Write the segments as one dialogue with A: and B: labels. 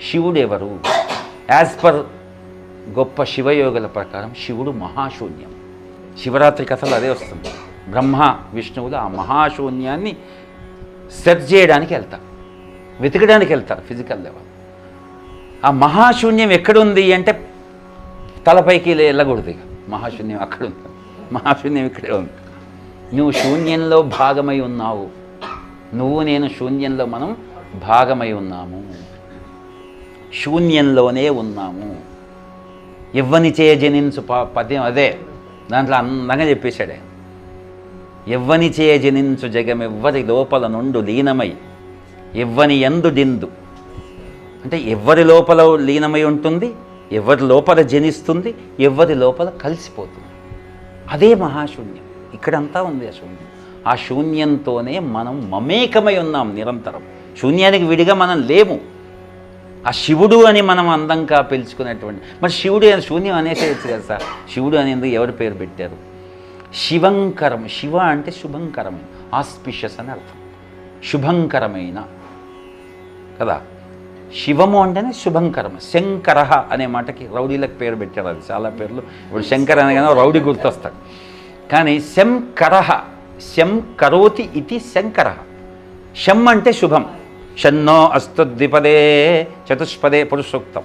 A: శివుడు ఎవరు? As per గొప్ప శివయోగుల ప్రకారం శివుడు మహాశూన్యం. శివరాత్రి కథలు అదే వస్తుంది. బ్రహ్మ విష్ణువులు ఆ మహాశూన్యాన్ని సెర్చ్ చేయడానికి వెళ్తారు, వెతకడానికి వెళ్తారు ఫిజికల్ లెవెల్. ఆ మహాశూన్యం ఎక్కడుంది అంటే తలపైకి వెళ్ళకూడదు. ఇక మహాశూన్యం అక్కడ ఉంది, మహాశూన్యం ఇక్కడే ఉంది. నువ్వు శూన్యంలో భాగమై ఉన్నావు. నువ్వు నేను శూన్యంలో మనం భాగమై ఉన్నాము, శూన్యంలోనే ఉన్నాము. ఎవ్వని చేయ జనించు పద్యం అదే, దాంట్లో అందంగా చెప్పేశాడే. ఎవ్వని చేయ జనించు జగమెవ్వరి లోపల నుండు లీనమై ఎవ్వని యందు డిందు. అంటే ఎవరి లోపల లీనమై ఉంటుంది, ఎవరి లోపల జనిస్తుంది, ఎవరి లోపల కలిసిపోతుంది. అదే మహాశూన్యం. ఇక్కడంతా ఉంది ఆ శూన్యం. ఆ శూన్యంతోనే మనం మమేకమై ఉన్నాం నిరంతరం. శూన్యానికి విడిగా మనం లేము. ఆ శివుడు అని మనం అందంగా పిలుచుకునేటువంటి, మరి శివుడు అని శూన్యం అనేసేయచ్చు కదా సార్. శివుడు అనేందుకు ఎవరి పేరు పెట్టారు? శివంకరం. శివ అంటే శుభంకరమైన, ఆస్పిషియస్ అని అర్థం. శుభంకరమైన కదా. శివము అంటేనే శుభంకరం. శంకర అనే మాటకి రౌడీలకు పేరు పెట్టారు. అది చాలా పేర్లు. ఇప్పుడు శంకర్ అనగానే రౌడీ గుర్తొస్తాడు. కానీ శంకర, శం కరోతి ఇది శంకర. శం అంటే శుభం. షన్నో అస్తు ద్విపదే చతుష్పదే పురుషోక్తం.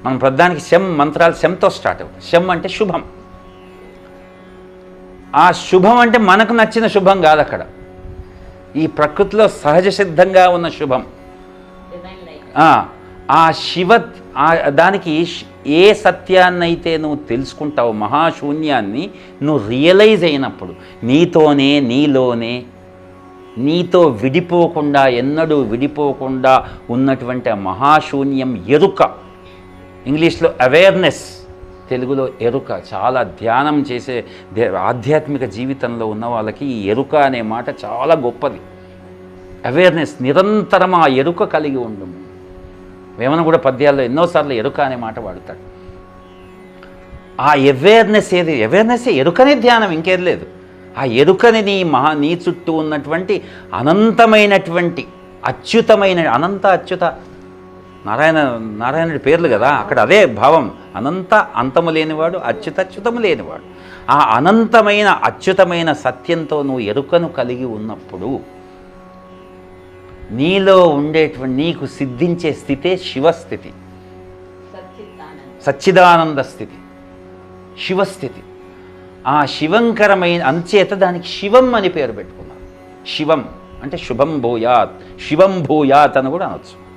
A: మనం ప్రధానికి శం మంత్రాలు శంతో స్టార్ట్ అవుతాయి. శం అంటే శుభం. ఆ శుభం అంటే మనకు నచ్చిన శుభం కాదు. అక్కడ ఈ ప్రకృతిలో సహజ సిద్ధంగా ఉన్న శుభం. ఆ శివ దానికి ఏ సత్యాన్నైతే నువ్వు తెలుసుకుంటావో, మహాశూన్యాన్ని నువ్వు రియలైజ్ అయినప్పుడు, నీతోనే నీలోనే నీతో విడిపోకుండా, ఎన్నడూ విడిపోకుండా ఉన్నటువంటి ఆ మహాశూన్యం ఎరుక. ఇంగ్లీష్లో అవేర్నెస్, తెలుగులో ఎరుక. చాలా ధ్యానం చేసే ఆధ్యాత్మిక జీవితంలో ఉన్న వాళ్ళకి ఈ ఎరుక అనే మాట చాలా గొప్పది. అవేర్నెస్, నిరంతరం ఆ ఎరుక కలిగి ఉండము. వేమన కూడా పద్యాల్లో ఎన్నోసార్లు ఎరుక అనే మాట వాడతాడు. ఆ అవేర్నెస్ ఏది? అవేర్నెస్ ఎరుకనే ధ్యానం, ఇంకేది లేదు. ఆ ఎరుకని నీ చుట్టూ ఉన్నటువంటి అనంతమైనటువంటి అచ్యుతమైన, అనంత అచ్యుత నారాయణుడి పేర్లు కదా, అక్కడ అదే భావం. అనంత అంతము లేనివాడు, అచ్యుతము లేనివాడు. ఆ అనంతమైన అచ్యుతమైన సత్యంతో నువ్వు ఎరుకను కలిగి ఉన్నప్పుడు నీలో ఉండేటువంటి, నీకు సిద్ధించే స్థితే శివస్థితి, సచ్చిదానంద స్థితి, శివస్థితి. ఆ శివంకరమైన అంచేత దానికి శివం అని పేరు పెట్టుకున్నారు. శివం అంటే శుభం భూయాత్, శివం భూయాత్ అని కూడా అనొచ్చు.